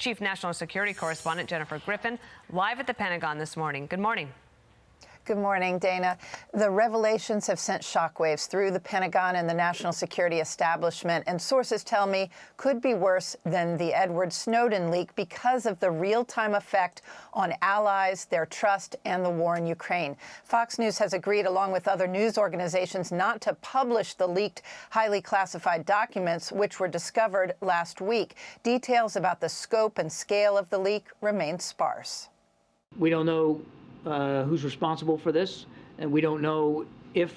Chief National Security Correspondent Jennifer Griffin, live at the Pentagon this morning. Good morning. Good morning, Dana. The revelations have sent shockwaves through the Pentagon and the national security establishment, and sources tell me could be worse than the Edward Snowden leak because of the real-time effect on allies, their trust, and the war in Ukraine. Fox News has agreed, along with other news organizations, not to publish the leaked, highly classified documents, which were discovered last week. Details about the scope and scale of the leak remain sparse. We don't know who's responsible for this, and we don't know if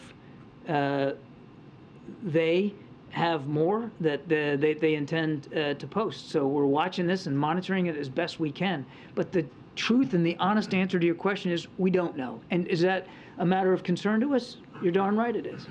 they have more that they intend to post. So we're watching this and monitoring it as best we can. But the truth and the honest answer to your question is we don't know. And is that a matter of concern to us? You're darn right it is.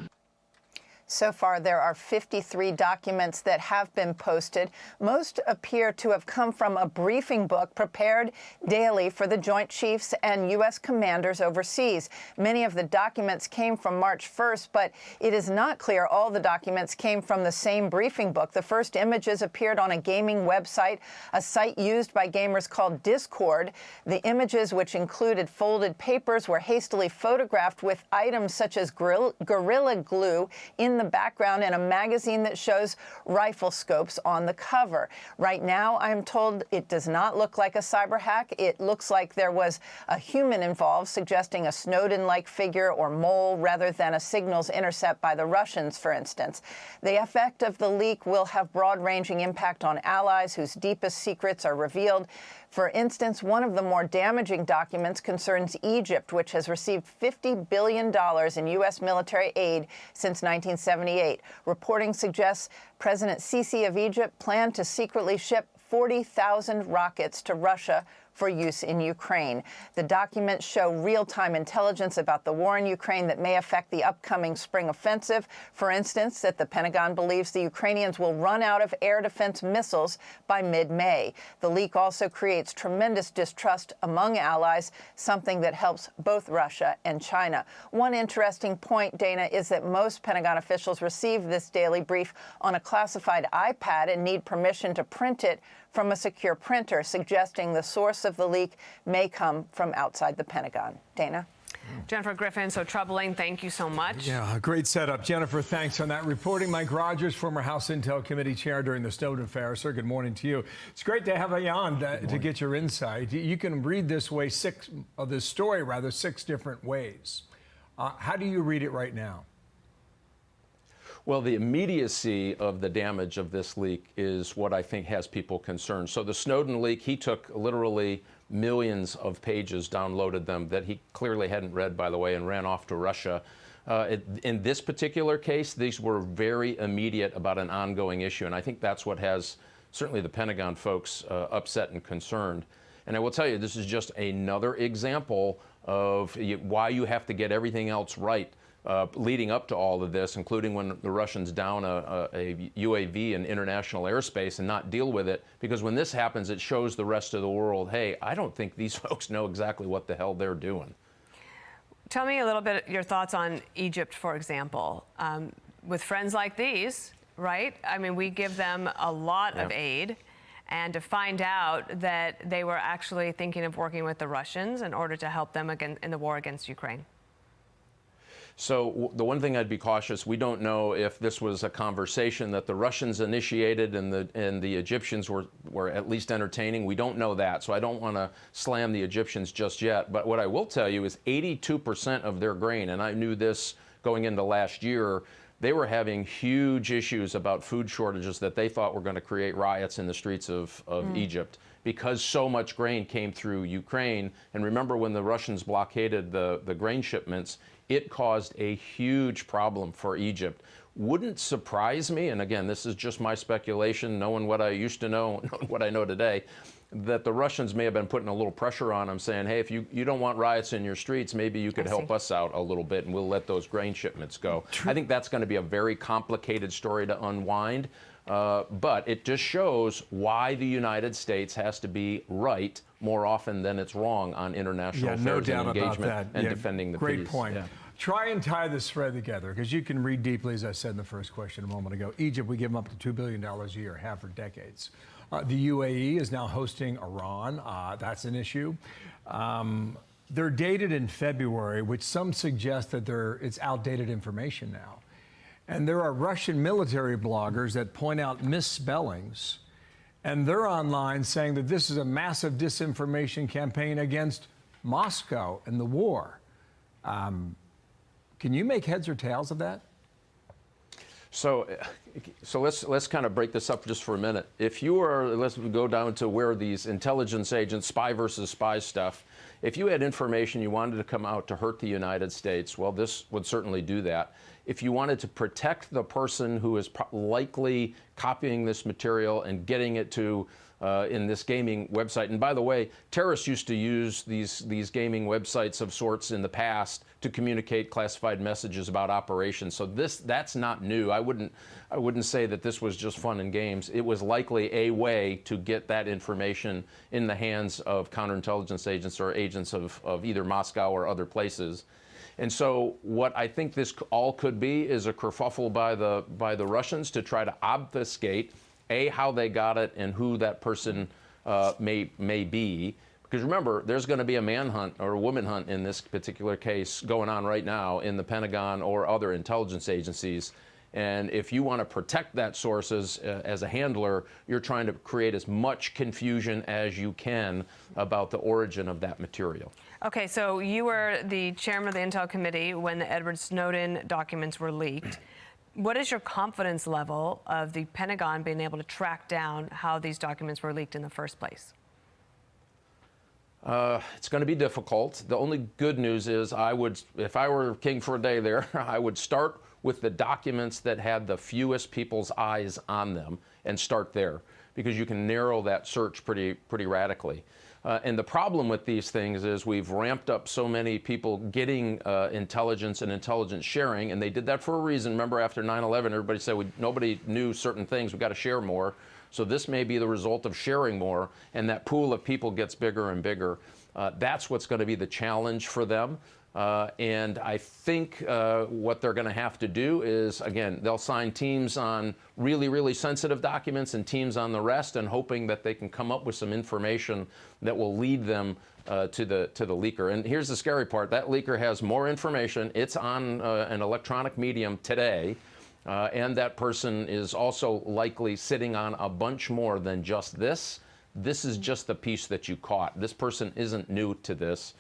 So far, there are 53 documents that have been posted. Most appear to have come from a briefing book prepared daily for the Joint Chiefs and U.S. commanders overseas. Many of the documents came from March 1st, but it is not clear all the documents came from the same briefing book. The first images appeared on a gaming website, a site used by gamers called Discord. The images, which included folded papers, were hastily photographed with items such as Gorilla Glue in the background and a magazine that shows rifle scopes on the cover. Right now, I'm told it does not look like a cyber hack. It looks like there was a human involved, suggesting a Snowden-like figure or mole rather than a signals intercept by the Russians, for instance. The effect of the leak will have broad-ranging impact on allies whose deepest secrets are revealed. For instance, one of the more damaging documents concerns Egypt, which has received $50 billion in U.S. military aid since 1978. Reporting suggests President Sisi of Egypt planned to secretly ship 40,000 rockets to Russia for use in Ukraine. The documents show real-time intelligence about the war in Ukraine that may affect the upcoming spring offensive. For instance, that the Pentagon believes the Ukrainians will run out of air defense missiles by mid-May. The leak also creates tremendous distrust among allies, something that helps both Russia and China. One interesting point, Dana, is that most Pentagon officials receive this daily brief on a classified iPad and need permission to print it from a secure printer, suggesting the source of the leak may come from outside the Pentagon. Dana? Jennifer Griffin, so troubling. Thank you so much. Yeah, great setup. Jennifer, thanks on that reporting. Mike Rogers, former House Intel Committee chair during the Snowden affair. Sir, good morning to you. It's great to have you on to get your insight. You can read this story six different ways. How do you read it right now? Well, the immediacy of the damage of this leak is what I think has people concerned. So the Snowden leak, he took literally millions of pages, downloaded them that he clearly hadn't read, by the way, and ran off to Russia. In this particular case, these were very immediate about an ongoing issue, and I think that's what has certainly the Pentagon folks upset and concerned. And I will tell you, this is just another example of why you have to get everything else right. Leading up to all of this, including when the Russians down a UAV in international airspace and not deal with it, because when this happens, it shows the rest of the world, hey, I don't think these folks know exactly what the hell they're doing. Tell me a little bit your thoughts on Egypt, for example. With friends like these, right? I mean, we give them a lot of aid. And to find out that they were actually thinking of working with the Russians in order to help them in the war against Ukraine. So the one thing I'd be cautious, we don't know if this was a conversation that the Russians initiated and the Egyptians were at least entertaining. We don't know that, so I don't want to slam the Egyptians just yet. But what I will tell you is 82% of their grain, and I knew this going into last year, they were having huge issues about food shortages that they thought were going to create riots in the streets of Egypt because so much grain came through Ukraine. And remember when the Russians blockaded the grain shipments, it caused a huge problem for Egypt. Wouldn't surprise me, and again, this is just my speculation, knowing what I used to know, knowing what I know today, that the Russians may have been putting a little pressure on them, saying, hey, if you don't want riots in your streets, maybe you could help us out a little bit and we'll let those grain shipments go. I think that's going to be a very complicated story to unwind, but it just shows why the United States has to be right more often than it's wrong on international affairs and engagement and defending the peace. Great point. Yeah. Try and tie this thread together, because you can read deeply, as I said in the first question a moment ago. Egypt, we give them up to $2 billion a year, half for decades. The UAE is now hosting Iran. That's an issue. They're dated in February, which some suggest that it's outdated information now. And there are Russian military bloggers that point out misspellings. And they're online saying that this is a massive disinformation campaign against Moscow and the war. Can you make heads or tails of that? So let's kind of break this up just for a minute. If you are, let's go down to where these intelligence agents, spy versus spy stuff, if you had information you wanted to come out to hurt the United States, well, this would certainly do that. If you wanted to protect the person who is likely copying this material and getting it to in this gaming website, and by the way, terrorists used to use these gaming websites of sorts in the past to communicate classified messages about operations. So that's not new. I wouldn't say that this was just fun and games. It was likely a way to get that information in the hands of counterintelligence agents or agents of either Moscow or other places. And so what I think this all could be is a kerfuffle by the Russians to try to obfuscate how they got it and who that person may be. Because remember, there's going to be a manhunt or a woman hunt in this particular case going on right now in the Pentagon or other intelligence agencies. And if you want to protect that source as a handler, you're trying to create as much confusion as you can about the origin of that material. Okay, so you were the chairman of the Intel Committee when the Edward Snowden documents were leaked. What is your confidence level of the Pentagon being able to track down how these documents were leaked in the first place? It's going to be difficult. The only good news is if I were king for a day there, I would start with the documents that had the fewest people's eyes on them and start there, because you can narrow that search pretty radically. And the problem with these things is we've ramped up so many people getting intelligence and intelligence sharing, and they did that for a reason. Remember, after 9/11, everybody said nobody knew certain things. We've got to share more. So this may be the result of sharing more, and that pool of people gets bigger and bigger. That's what's going to be the challenge for them. And I think what they're going to have to do is, again, they'll sign teams on really sensitive documents and teams on the rest, and hoping that they can come up with some information that will lead them to the leaker. And here's the scary part. That leaker has more information. It's on an electronic medium today. And that person is also likely sitting on a bunch more than just this. This is just the piece that you caught. This person isn't new to this.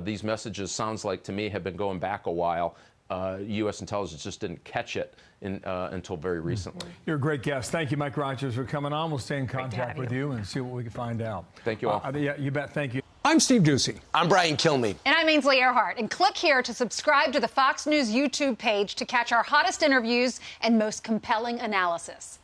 These messages, sounds like to me, have been going back a while. U.S. intelligence just didn't catch it until very recently. You're a great guest. Thank you, Mike Rogers, for coming on. We'll stay in contact with you and see what we can find out. Thank you all. Yeah, you bet. Thank you. I'm Steve Doocy. I'm Brian Kilmeade. And I'm Ainsley Earhart. And click here to subscribe to the Fox News YouTube page to catch our hottest interviews and most compelling analysis.